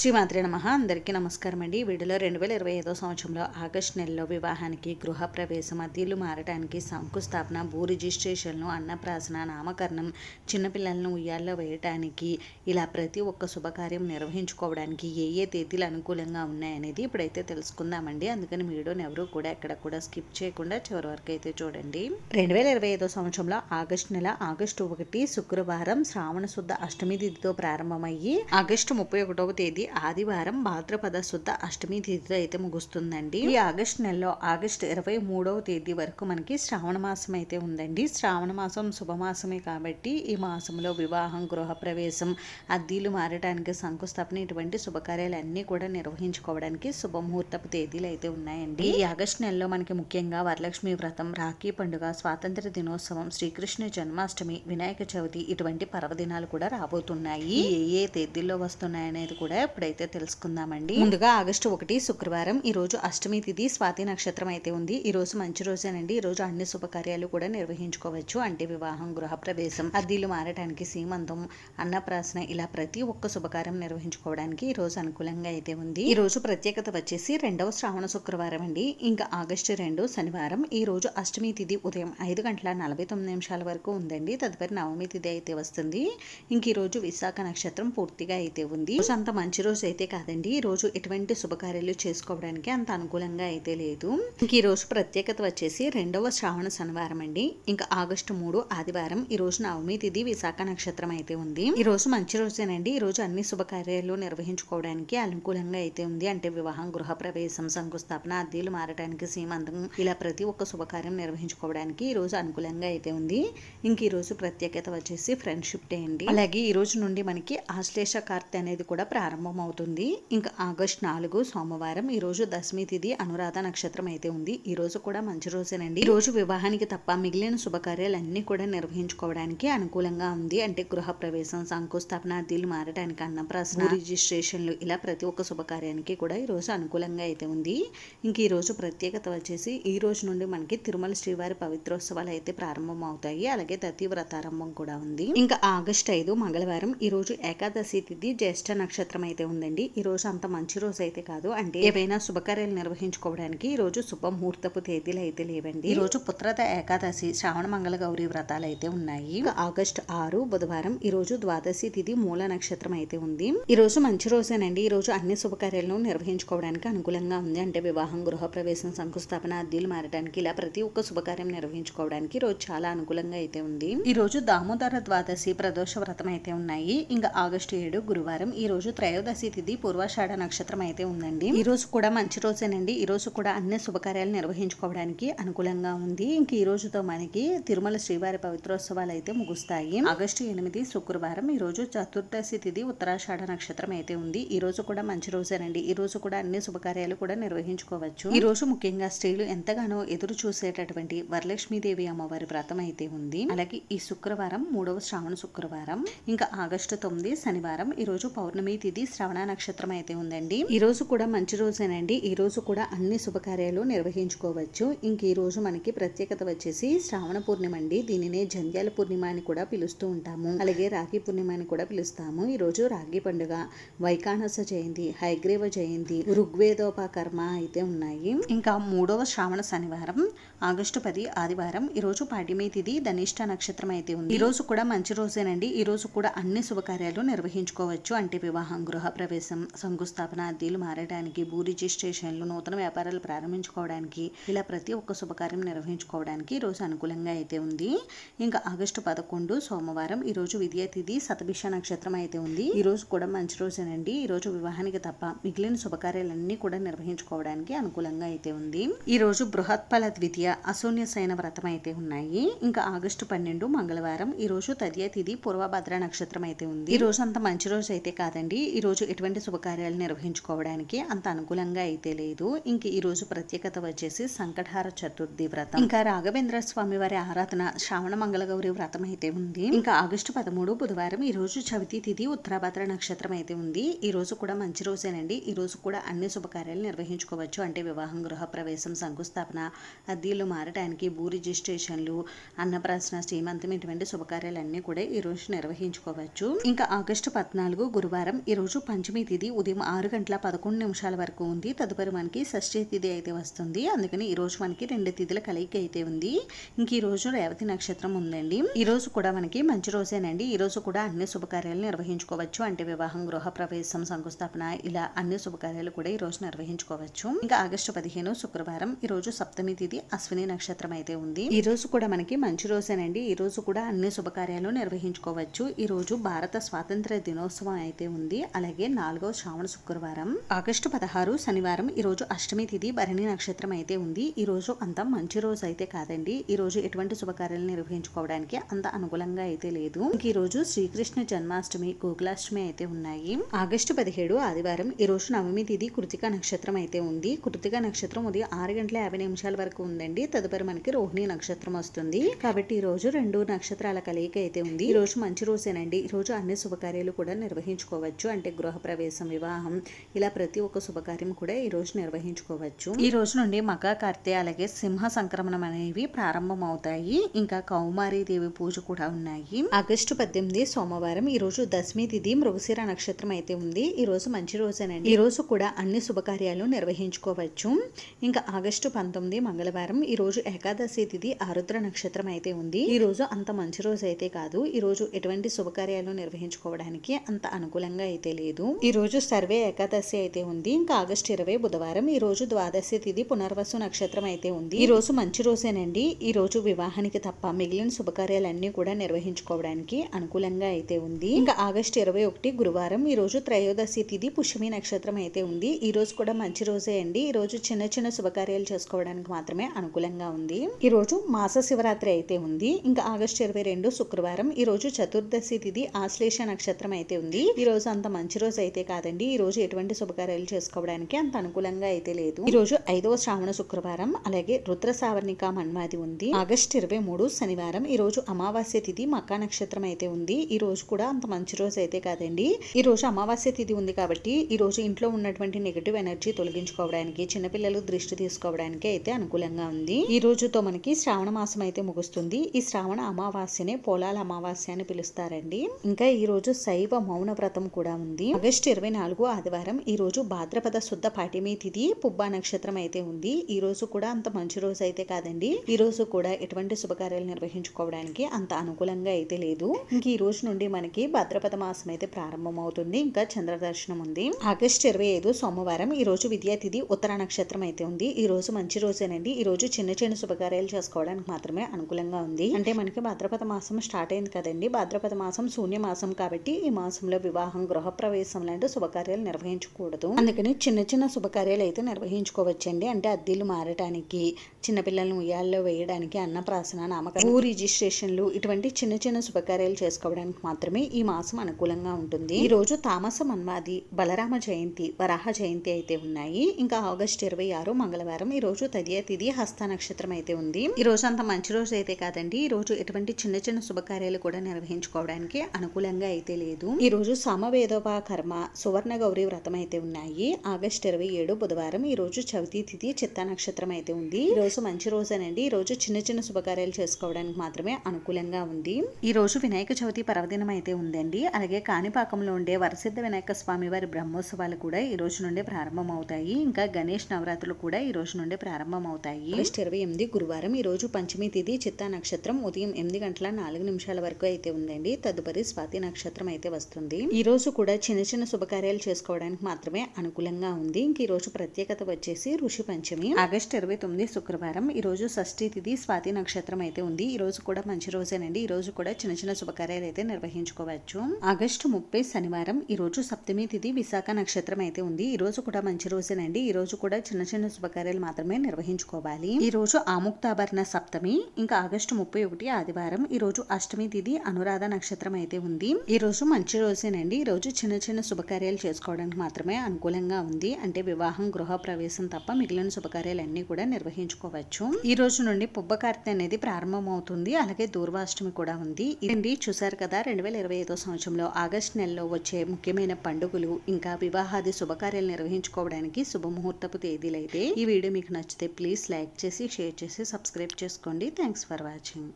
శ్రీమాత్రే నమః. అందరికీ నమస్కారం అండి. ఈ వీడియోలో 2025 సంవత్సరంలో ఆగస్టు నెలలో వివాహానికి, గృహప్రవేశం, అద్దెలు మారడానికి, శంకుస్థాపన, భూ రిజిస్ట్రేషన్లు, అన్నప్రాసన, నామకరణం, చిన్నపిల్లలను ఉయ్యాల్లో వేయటానికి, ఇలా ప్రతి ఒక్క శుభకార్యం నిర్వహించుకోవడానికి ఏ తేదీలు అనుకూలంగా ఉన్నాయనేది ఇప్పుడైతే తెలుసుకుందామండి. అందుకని వీడియోని ఎవరు కూడా ఎక్కడ కూడా స్కిప్ చేయకుండా చివరి వరకు అయితే చూడండి. 2025 సంవత్సరంలో ఆగస్టు నెల ఆగస్టు 1 శుక్రవారం శ్రావణ శుద్ధ అష్టమి తిథితో ప్రారంభమయ్యి ఆగస్టు 31వ తేదీ ఆదివారం భాద్రపద శుద్ధ అష్టమి తిథితో అయితే ముగుస్తుందండి. ఈ ఆగస్టు నెలలో ఆగస్టు 23వ తేదీ వరకు మనకి శ్రావణ మాసం అయితే ఉందండి. శ్రావణ మాసం శుభమాసమే కాబట్టి ఈ మాసంలో వివాహం, గృహప్రవేశం, అద్దీలు మారడానికి, శంకుస్థాపన ఇటువంటి శుభకార్యాలన్నీ కూడా నిర్వహించుకోవడానికి శుభముహూర్తపు తేదీలు అయితే ఉన్నాయండి. ఈ ఆగస్టు నెలలో మనకి ముఖ్యంగా వరలక్ష్మి వ్రతం, రాఖీ పండుగ, స్వాతంత్ర దినోత్సవం, శ్రీకృష్ణ జన్మాష్టమి, వినాయక చవితి ఇటువంటి పర్వదినాలు కూడా రాబోతున్నాయి. ఏ తేదీల్లో వస్తున్నాయనేది కూడా ఇప్పుడైతే తెలుసుకుందామండి. ముందుగా ఆగస్టు 1 శుక్రవారం, ఈ రోజు అష్టమి తిథి, స్వాతి నక్షత్రం అయితే ఉంది. ఈ రోజు మంచి రోజేనండి. ఈ రోజు అన్ని శుభకార్యాలు కూడా నిర్వహించుకోవచ్చు. అంటే వివాహం, గృహప్రవేశం, అద్దీలు మారడానికి, సీమంతం, అన్నప్రాసన ఇలా ప్రతి ఒక్క శుభకార్యం నిర్వహించుకోవడానికి ఈ రోజు అనుకూలంగా అయితే ఉంది. ఈ రోజు ప్రత్యేకత వచ్చేసి 2వ శ్రావణ శుక్రవారం అండి. ఇంకా ఆగస్టు 2 శనివారం. ఈ రోజు అష్టమి తిథి ఉదయం 5:49 వరకు ఉందండి. తదుపరి నవమి తిథి అయితే వస్తుంది. ఇంక ఈ రోజు విశాఖ నక్షత్రం పూర్తిగా అయితే ఉంది. అంత మంచి రోజు అయితే కాదండి. ఈ రోజు ఎటువంటి శుభకార్యాలు చేసుకోవడానికి అంత అనుకూలంగా అయితే లేదు. ఇంక ఈ రోజు ప్రత్యేకత వచ్చేసి 2వ శ్రావణ శనివారం అండి. ఇంకా ఆగస్టు 3 ఆదివారం. ఈ రోజు నవమి తిథి, విశాఖ నక్షత్రం అయితే ఉంది. ఈ రోజు మంచి రోజేనండి. ఈ రోజు అన్ని శుభకార్యాలు నిర్వహించుకోవడానికి అనుకూలంగా అయితే ఉంది. అంటే వివాహం, గృహప్రవేశం, శంకుస్థాపన, అద్దీలు మారడానికి, సీమంతం ఇలా ప్రతి ఒక్క శుభకార్యం నిర్వహించుకోవడానికి ఈ రోజు అనుకూలంగా అయితే ఉంది. ఇంక ఈ రోజు ప్రత్యేకత వచ్చేసి ఫ్రెండ్షిప్ డే అండి. అలాగే ఈ రోజు నుండి మనకి ఆశ్లేష కార్తె అనేది కూడా ప్రారంభం అవుతుంది. ఇంకా ఆగస్టు 4 సోమవారం. ఈ రోజు దశమి తిథి, అనురాధ నక్షత్రం అయితే ఉంది. ఈ రోజు కూడా మంచి రోజేనండి. ఈ రోజు వివాహానికి తప్ప మిగిలిన శుభకార్యాలన్నీ కూడా నిర్వహించుకోవడానికి అనుకూలంగా ఉంది. అంటే గృహప్రవేశం, శంకుస్థాపన, అద్దీలు మారడానికి, అన్నప్రాసన, రిజిస్ట్రేషన్లు ఇలా ప్రతి ఒక్క శుభకార్యానికి కూడా ఈ రోజు అనుకూలంగా అయితే ఉంది. ఇంక ఈ రోజు ప్రత్యేకత వచ్చేసి ఈ రోజు నుండి మనకి తిరుమల శ్రీవారి పవిత్రోత్సవాలు అయితే ప్రారంభం అవుతాయి. అలాగే దతి వ్రతారంభం కూడా ఉంది. ఇంకా ఆగస్టు 5 మంగళవారం. ఈ రోజు ఏకాదశి తిథి, జ్యేష్ఠ నక్షత్రం అయితే ఉందండి. ఈ రోజు అంత మంచి రోజు అయితే కాదు. అంటే ఏవైనా శుభకార్యాలు నిర్వహించుకోవడానికి ఈ రోజు శుభముహూర్తపు తేదీలు అయితే లేవండి. ఈ రోజు పుత్రద ఏకాదశి, శ్రావణ మంగళ గౌరీ వ్రతాలు అయితే ఉన్నాయి. ఆగస్టు 6 బుధవారం. ఈ రోజు ద్వాదశి తిథి, మూల నక్షత్రం అయితే ఉంది. ఈ రోజు మంచి రోజేనండి. ఈ రోజు అన్ని శుభకార్యాలను నిర్వహించుకోవడానికి అనుకూలంగా ఉంది. అంటే వివాహం, గృహప్రవేశం, శంకుస్థాపన, అద్దీలు మారడానికి ఇలా ప్రతి ఒక్క శుభకార్యం నిర్వహించుకోవడానికి ఈ రోజు చాలా అనుకూలంగా అయితే ఉంది. ఈ రోజు దామోదర ద్వాదశి, ప్రదోష వ్రతం అయితే ఉన్నాయి. ఇంకా ఆగస్టు 7 గురువారం. ఈ రోజు త్రయోదశి తిథి, పూర్వాషాఢ నక్షత్రం అయితే ఉందండి. ఈ రోజు కూడా మంచి రోజేనండి. ఈ రోజు కూడా అన్ని శుభకార్యాలు నిర్వహించుకోవడానికి అనుకూలంగా ఉంది. ఇంక ఈ రోజుతో మనకి తిరుమల శ్రీవారి పవిత్రోత్సవాలు అయితే ముగుస్తాయి. ఆగస్టు 8 శుక్రవారం. ఈ రోజు చతుర్దశి తిథి, ఉత్తరాషాఢ నక్షత్రం అయితే ఉంది. ఈ రోజు కూడా మంచి రోజేనండి. ఈ రోజు కూడా అన్ని శుభకార్యాలు కూడా నిర్వహించుకోవచ్చు. ఈ రోజు ముఖ్యంగా స్త్రీలు ఎంతగానో ఎదురు చూసేటటువంటి వరలక్ష్మీదేవి అమ్మవారి వ్రతం అయితే ఉంది. అలాగే ఈ శుక్రవారం 3వ శ్రావణ శుక్రవారం. ఇంకా ఆగస్టు 9 శనివారం. ఈ రోజు పౌర్ణమి తిథి, శ్రవణ నక్షత్రం అయితే ఉందండి. ఈ రోజు కూడా మంచి రోజేనండి. ఈ రోజు కూడా అన్ని శుభకార్యాలు నిర్వహించుకోవచ్చు. ఇంక ఈ రోజు మనకి ప్రత్యేకత వచ్చేసి శ్రావణ పూర్ణిమ అండి. దీనినే జంధ్యాల పూర్ణిమ అని కూడా పిలుస్తూ ఉంటాము. అలాగే రాఖీ పూర్ణిమ అని కూడా పిలుస్తాము. ఈ రోజు రాఖీ పండుగ, వైకానస జయంతి, హయగ్రీవ జయంతి, ఋగ్వేదోపకర్మ అయితే ఉన్నాయి. ఇంకా 3వ శ్రావణ శనివారం, ఆగస్టు 10 ఆదివారం. ఈ రోజు పాడ్యమి తిథి, ధనిష్ట నక్షత్రం అయితే ఉంది. ఈ రోజు కూడా మంచి రోజేనండి. ఈ రోజు కూడా అన్ని శుభకార్యాలు నిర్వహించుకోవచ్చు. అంటే వివాహం, గృహప్రవేశం, శంకుస్థాపన, అద్దీలు మారడానికి, భూ రిజిస్ట్రేషన్లు, నూతన వ్యాపారాలు ప్రారంభించుకోవడానికి ఇలా ప్రతి ఒక్క శుభకార్యం నిర్వహించుకోవడానికి ఈ రోజు అనుకూలంగా అయితే ఉంది. ఇంకా ఆగస్టు 11 సోమవారం. ఈ రోజు విద్యా తిథి, శతభిష నక్షత్రం అయితే ఉంది. ఈ రోజు కూడా మంచి రోజేనండి. ఈ రోజు వివాహానికి తప్ప మిగిలిన శుభకార్యాలన్నీ కూడా నిర్వహించుకోవడానికి అనుకూలంగా అయితే ఉంది. ఈ రోజు బృహత్ఫల ద్వితీయ, అశూన్య శయన వ్రతం అయితే ఉన్నాయి. ఇంకా ఆగస్టు 12 మంగళవారం. ఈ రోజు తదియ తిథి, పూర్వభద్ర నక్షత్రం అయితే ఉంది. ఈ రోజు అంత మంచి రోజు అయితే కాదండి. ఈ రోజు ఎటువంటి శుభకార్యాలు నిర్వహించుకోవడానికి అంత అనుకూలంగా అయితే లేదు. ఇంక ఈ రోజు ప్రత్యేకత వచ్చేసి సంకటహార చతుర్థి వ్రతం, ఇంకా రాఘవేంద్ర స్వామి వారి ఆరాధన, శ్రావణ మంగళ గౌరి వ్రతం అయితే ఉంది. ఇంకా ఆగస్టు 13 బుధవారం. ఈ రోజు చవితి తిథి, ఉత్తరాభద్ర నక్షత్రం అయితే ఉంది. ఈ రోజు కూడా మంచి రోజేనండి. ఈ రోజు కూడా అన్ని శుభకార్యాలు నిర్వహించుకోవచ్చు. అంటే వివాహం, గృహప్రవేశం, శంకుస్థాపన, అద్దీలు మారడానికి, భూ రిజిస్ట్రేషన్లు, అన్నప్రాసన, శ్రీమంతం ఇటువంటి శుభకార్యాలన్నీ కూడా ఈ రోజు నిర్వహించుకోవచ్చు. ఇంకా ఆగస్టు 14 గురువారం. ఈ రోజు పంచమి తిథి ఉదయం 6:11 వరకు ఉంది. తదుపరి మనకి షష్ఠి తిథి అయితే వస్తుంది. అందుకని ఈ రోజు మనకి 2 తిథుల కలయిక అయితే ఉంది. ఇంక ఈ రోజు రేవతి నక్షత్రం ఉందండి. ఈ రోజు కూడా మనకి మంచి రోజేనండి. ఈ రోజు కూడా అన్ని శుభకార్యాలు నిర్వహించుకోవచ్చు. అంటే వివాహం, గృహ ప్రవేశం, శంకుస్థాపన ఇలా అన్ని శుభకార్యాలు కూడా ఈ రోజు నిర్వహించుకోవచ్చు. ఇంకా ఆగస్టు 15 శుక్రవారం. ఈ రోజు సప్తమి తిథి అశ్విని నక్షత్రం అయితే ఉంది. ఈ రోజు కూడా మనకి మంచి రోజేనండి. ఈ రోజు కూడా అన్ని శుభకార్యాలు నిర్వహించుకోవచ్చు. ఈ రోజు భారత స్వాతంత్ర దినోత్సవం అయితే ఉంది. అలాగే 4వ శ్రావణ శుక్రవారం. ఆగస్టు 16 శనివారం. ఈ రోజు అష్టమి తిథి భరణి నక్షత్రం అయితే ఉంది. ఈ రోజు అంత మంచి రోజు అయితే కాదండి. ఈ రోజు ఎటువంటి శుభకార్యాలు నిర్వహించుకోవడానికి అంత అనుకూలంగా అయితే లేదు. ఈ రోజు శ్రీకృష్ణ జన్మాష్టమి, గోకులాష్టమి అయితే ఉన్నాయి. ఆగస్టు 17 ఆదివారం. ఈ రోజు నవమి తిథి కృతిక నక్షత్రం అయితే ఉంది. కృతిక నక్షత్రం ఉదయం 6:50 వరకు ఉందండి. తదుపరి మనకి రోహిణి నక్షత్రం వస్తుంది. కాబట్టి ఈ రోజు 2 నక్షత్రాల కలయిక అయితే ఉంది. ఈ రోజు మంచి రోజేనండి. ఈ రోజు అన్ని శుభకార్యాలు కూడా నిర్వహించుకోవచ్చు. అంటే గృహ ప్రవేశం, వివాహం ఇలా ప్రతి ఒక్క శుభకార్యం కూడా ఈ రోజు నిర్వహించుకోవచ్చు. ఈ రోజు నుండి మక, కార్తె అలాగే సింహ సంక్రమణం అనేవి ప్రారంభం అవుతాయి. ఇంకా కౌమారి దేవి పూజ కూడా ఉన్నాయి. ఆగస్టు 18 సోమవారం. ఈ రోజు దశమి తిథి మృగశిర నక్షత్రం అయితే ఉంది. ఈ రోజు మంచి రోజేనండి. ఈ రోజు కూడా అన్ని శుభకార్యాలు నిర్వహించుకోవచ్చు. ఇంకా ఆగస్టు 19 మంగళవారం. ఈ రోజు ఏకాదశి తిథి ఆరుద్ర నక్షత్రం అయితే ఉంది. ఈ రోజు అంత మంచి రోజు అయితే కాదు. ఈ రోజు ఎటువంటి శుభకార్యాలు నిర్వహించుకోవడానికి అంత అనుకూలంగా అయితే లేదు. ఈ రోజు సర్వే ఏకాదశి అయితే ఉంది. ఇంకా ఆగస్టు 20 బుధవారం. ఈ రోజు ద్వాదశి తిథి పునర్వసు నక్షత్రం అయితే ఉంది. ఈ రోజు మంచి రోజేనండి. ఈ రోజు వివాహానికి తప్ప మిగిలిన శుభకార్యాలన్నీ కూడా నిర్వహించుకోవడానికి అనుకూలంగా అయితే ఉంది. ఇంకా ఆగస్టు 21 గురువారం. ఈ రోజు త్రయోదశి తిథి పుష్యమి నక్షత్రం అయితే ఉంది. ఈ రోజు కూడా మంచి రోజే అండి. ఈ రోజు చిన్న చిన్న శుభకార్యాలు చేసుకోవడానికి మాత్రమే అనుకూలంగా ఉంది. ఈ రోజు మాస శివరాత్రి అయితే ఉంది. ఇంకా ఆగస్టు 22 శుక్రవారం. ఈ రోజు చతుర్దశి తిథి ఆశ్లేష నక్షత్రం అయితే ఉంది. ఈ రోజు అంత మంచి రోజు అయితే కాదండి. ఈ రోజు ఎటువంటి శుభకార్యాలు చేసుకోవడానికి అంత అనుకూలంగా అయితే లేదు. ఈ రోజు 5వ శ్రావణ శుక్రవారం. అలాగే రుద్ర సావర్ణిక మన్మాది ఉంది. ఆగస్టు 23 శనివారం. ఈ రోజు అమావాస్య తిథి మకా నక్షత్రం అయితే ఉంది. ఈ రోజు కూడా అంత మంచి రోజు అయితే కాదండి. ఈ రోజు అమావాస్య తిథి ఉంది కాబట్టి ఈ రోజు ఇంట్లో ఉన్నటువంటి నెగటివ్ ఎనర్జీ తొలగించుకోవడానికి, చిన్నపిల్లలు దృష్టి తీసుకోవడానికి అయితే అనుకూలంగా ఉంది. ఈ రోజుతో మనకి శ్రావణ మాసం అయితే ముగుస్తుంది. ఈ శ్రావణ అమావాస్యనే పోలాల అమావాస్య అని పిలుస్తారండి. ఇంకా ఈ రోజు శైవ మౌన వ్రతం కూడా ఉంది. ఆగస్టు 24 ఆదివారం. ఈ రోజు భాద్రపద శుద్ధ పాఠ్యమి తిథి పుబ్బా నక్షత్రం అయితే ఉంది. ఈ రోజు కూడా అంత మంచి రోజు అయితే కాదండి. ఈ రోజు కూడా ఎటువంటి శుభకార్యాలు నిర్వహించుకోవడానికి అంత అనుకూలంగా అయితే లేదు. ఇంక ఈ రోజు నుండి మనకి భాద్రపద మాసం అయితే ప్రారంభం అవుతుంది. ఇంకా చంద్ర దర్శనం ఉంది. ఆగస్టు 25 సోమవారం. ఈ రోజు విద్యా తిథి ఉత్తర నక్షత్రం అయితే ఉంది. ఈ రోజు మంచి రోజేనండి. ఈ రోజు చిన్న చిన్న శుభకార్యాలు చేసుకోవడానికి మాత్రమే అనుకూలంగా ఉంది. అంటే మనకి భాద్రపద మాసం స్టార్ట్ అయింది కదండి. భాద్రపద మాసం శూన్య మాసం కాబట్టి ఈ మాసంలో వివాహం, గృహ ప్రవేశం లాంటి శుభకార్యాలు నిర్వహించకూడదు. అందుకని చిన్న చిన్న శుభకార్యాలు అయితే నిర్వహించుకోవచ్చండి. అంటే అద్దెలు మారటానికి, చిన్నపిల్లలను ఉయ్యాల్లో వేయడానికి, అన్నప్రాసన, నామకరణం, భూ రిజిస్ట్రేషన్లు ఇటువంటి చిన్న చిన్న శుభకార్యాలు చేసుకోవడానికి మాత్రమే ఈ మాసం అనుకూలంగా ఉంటుంది. ఈ రోజు తామస మన్మాది, బలరామ జయంతి, వరాహ జయంతి అయితే ఉన్నాయి. ఇంకా ఆగస్టు 26 మంగళవారం. ఈ రోజు తదియ తిథి హస్త నక్షత్రం అయితే ఉంది. ఈ రోజు అంత మంచి రోజు అయితే కాదండి. ఈ రోజు ఎటువంటి చిన్న చిన్న శుభకార్యాలు కూడా నిర్వహించుకోవడానికి అనుకూలంగా అయితే లేదు. ఈ రోజు సమవేదోపకర్మ, సువర్ణ గౌరీ వ్రతం అయితే ఉన్నాయి. ఆగస్టు 27 బుధవారం. ఈ రోజు చవితి తిథి చిత్త నక్షత్రం అయితే ఉంది. ఈ రోజు మంచి రోజేనండి. ఈ రోజు చిన్న చిన్న శుభకార్యాలు చేసుకోవడానికి మాత్రమే అనుకూలంగా ఉంది. ఈ రోజు వినాయక చవితి పర్వదినం అయితే ఉందండి. అలాగే కాణిపాకంలో ఉండే వరసిద్ధ వినాయక స్వామి వారి బ్రహ్మోత్సవాలు కూడా ఈ రోజు నుండి ప్రారంభం అవుతాయి. ఇంకా గణేష్ నవరాత్రులు కూడా ఈ రోజు నుండి ప్రారంభం అవుతాయి. ఆగస్టు 28 గురువారం. ఈ రోజు పంచమి తిథి చిత్తా నక్షత్రం ఉదయం 8:04 వరకు అయితే ఉందండి. తదుపరి స్వాతి నక్షత్రం అయితే వస్తుంది. ఈ రోజు కూడా చిన్న చిన్న శుభకార్యాలు చేసుకోవడానికి మాత్రమే అనుకూలంగా ఉంది. ఇంక ఈ రోజు ప్రత్యేకత వచ్చేసి ఋషి పంచమి. ఆగస్టు 29 శుక్రవారం. ఈ రోజు షష్ఠి తిథి స్వాతి నక్షత్రం అయితే ఉంది. ఈ రోజు కూడా మంచి రోజేనండి. ఈ రోజు కూడా చిన్న చిన్న శుభకార్యాలు అయితే నిర్వహించుకోవచ్చు. ఆగస్టు 30 శనివారం. ఈ రోజు సప్తమి తిథి విశాఖ నక్షత్రం అయితే ఉంది. ఈ రోజు కూడా మంచి రోజేనండి. ఈ రోజు కూడా చిన్న చిన్న శుభకార్యాలు మాత్రమే నిర్వహించుకోవాలి. ఈ రోజు ఆముక్తాభరణ సప్తమి. ఇంకా ఆగస్టు 31 ఆదివారం. ఈ రోజు అష్టమి తిథి అనురాధ నక్షత్రం అయితే ఉంది. ఈ రోజు మంచి రోజేనండి. ఈ రోజు చిన్న చిన్న శుభకార్యాలు చేసుకోవడానికి మాత్రమే అనుకూలంగా ఉంది. అంటే వివాహం, గృహ ప్రవేశం తప్ప మిగిలిన శుభకార్యాలన్నీ కూడా నిర్వహించుకోవచ్చు. ఈ రోజు నుండి పుబ్బకార్తె అనేది ప్రారంభం అవుతుంది. అలాగే దూర్వాష్టమి కూడా ఉంది. ఇది చూసారు కదా 2025 సంవత్సరంలో ఆగస్టు నెలలో వచ్చే ముఖ్యమైన పండుగలు, ఇంకా వివాహాది శుభకార్యాలు నిర్వహించుకోవడానికి శుభముహూర్తపు తేదీలు అయితే. ఈ వీడియో మీకు నచ్చితే ప్లీజ్ లైక్ చేసి, షేర్ చేసి, సబ్స్క్రైబ్ చేసుకోండి. Thanks for watching.